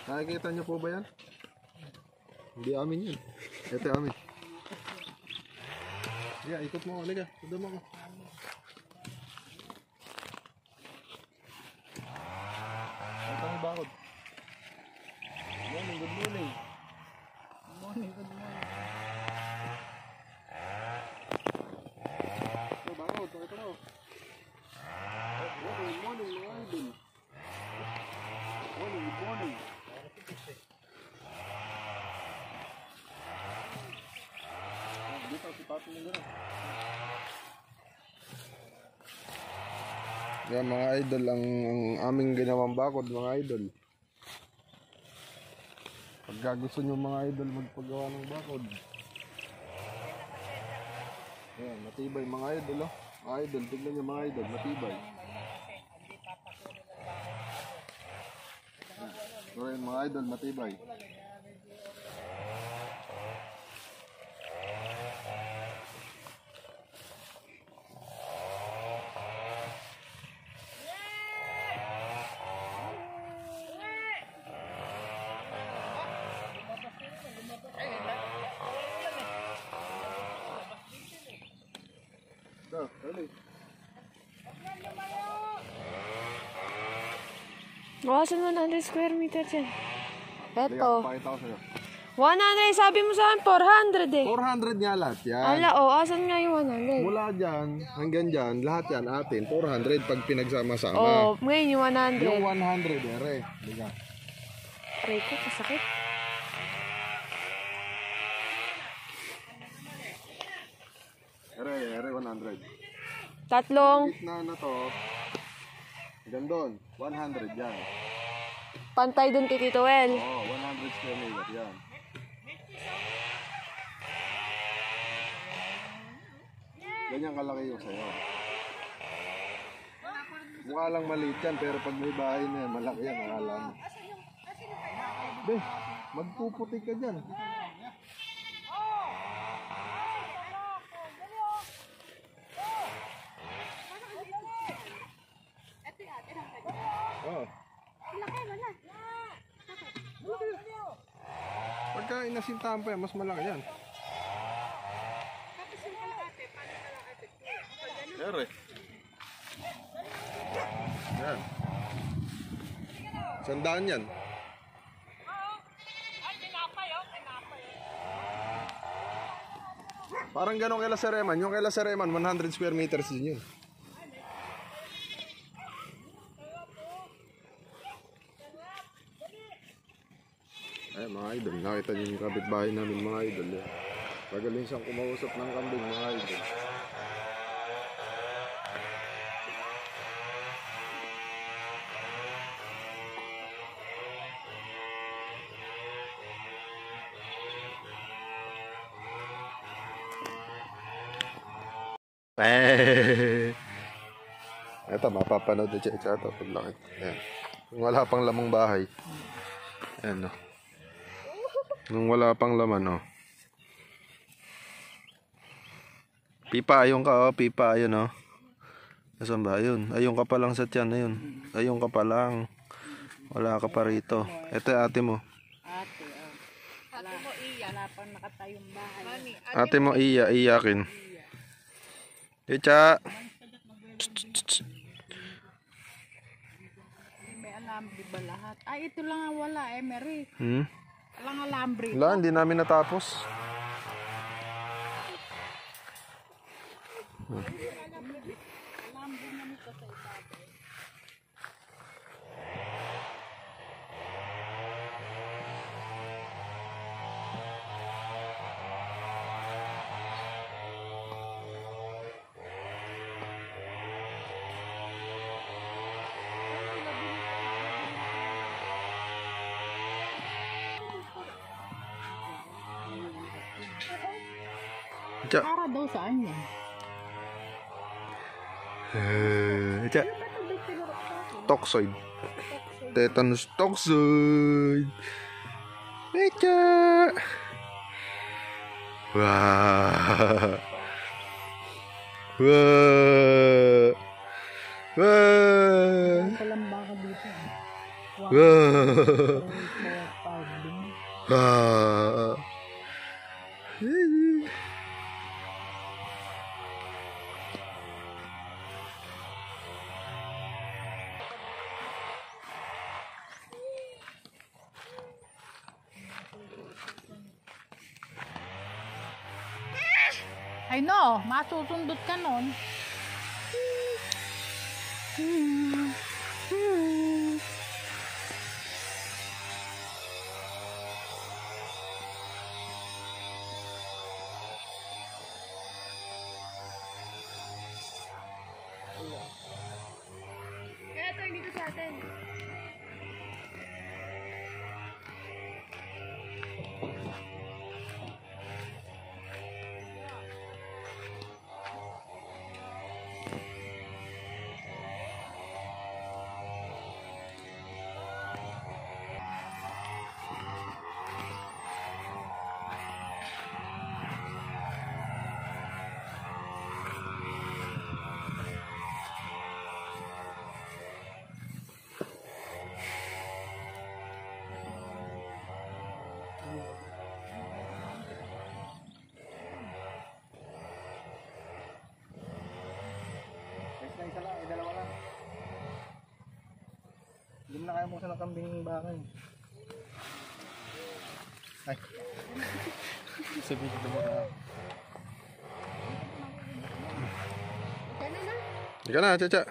Nakikita niyo po ba yan? Hindi amin yun. Ito amin. Yeah, ikot mo. Halika. Ito mo. Ito ang bakod. Morning, good morning. Good morning, good morning. Ito bakod. Ito mo. Good morning, mga idol. Morning, good morning. Dito, sipatin mo gano'n. Yan mga idol, ang aming ginawang bakod mga idol. Pagka gusto nyo mga idol magpagawa ng bakod. Ayan, matibay mga idol oh. Mga idol, tignan nyo mga idol, matibay. Ayan mga idol, matibay. Ito, early. Bawasan mo 100 square meter dyan. Liga, Eto. pakita ko sa'yo. 100, sabi mo sa akin 400 eh. 400 nga lahat yan. Ala, asan nga yung 100? Mula dyan, hanggang dyan, lahat yan atin. 400 pag pinagsama-sama. Ngayon yung 100. Yung 100, ere. Liga. Aray ko, kasakit. Ere 100. Tatlong Gitna na to, hanggang doon, 100 yan. pantay dun kay Tito Well. Oo, 100 square meter yan. Ganyan kalaki yung sayo. Mukha lang maliit yan, pero pag may bahay na yan, malaki yan, akala mo. Be, magpuputi ka dyan. Oh. Pagka inasintahan pa yan, mas malaki yan. Ere. Yan. Sandaan yan. Parang ganun kay Lasereman. Yung kay Lasereman, 100 square meters din yun. Ay mga idol, nakita niyo yung kapitbahay namin mga idol. Magaling siyang kumausap ng kambing mga idol. Ito, mapapanood na siya ito. Paglaki. Ayan. Kung wala pang lamang bahay. Ayan, no. Nung wala pang laman, oh. Pipa, ayun ka, oh. Pipa, ayun, oh. Nasaan ba? Ayun. Ayun ka pa lang sa tiyan, ayun. Ayun ka pa lang. Wala ka pa rito. Ito, ate mo. Ate, ate mo iya. Wala pang nakatayong bahay. Ate mo, iyakin. Echa. May alambre ba lahat? Ay, ito lang ang wala eh, Mary. Hmm? Walang alambre. Wala, hindi namin natapos. Alambre na nito sa ibabaw. Echa. Para daw saan yan? Echa. Toxoid. Tetanus toxoid. Echa. Wah. Wah. Wah. Palang baka dito. Wow. Ah. Ay no, masusundot ka nun. Kaya ito, dito sa atin. Isa lang, dalawa lang. Hindi mo na kaya buksan ng kambing bakal. Ay. Sabihin mo na. Ika na, Chacha.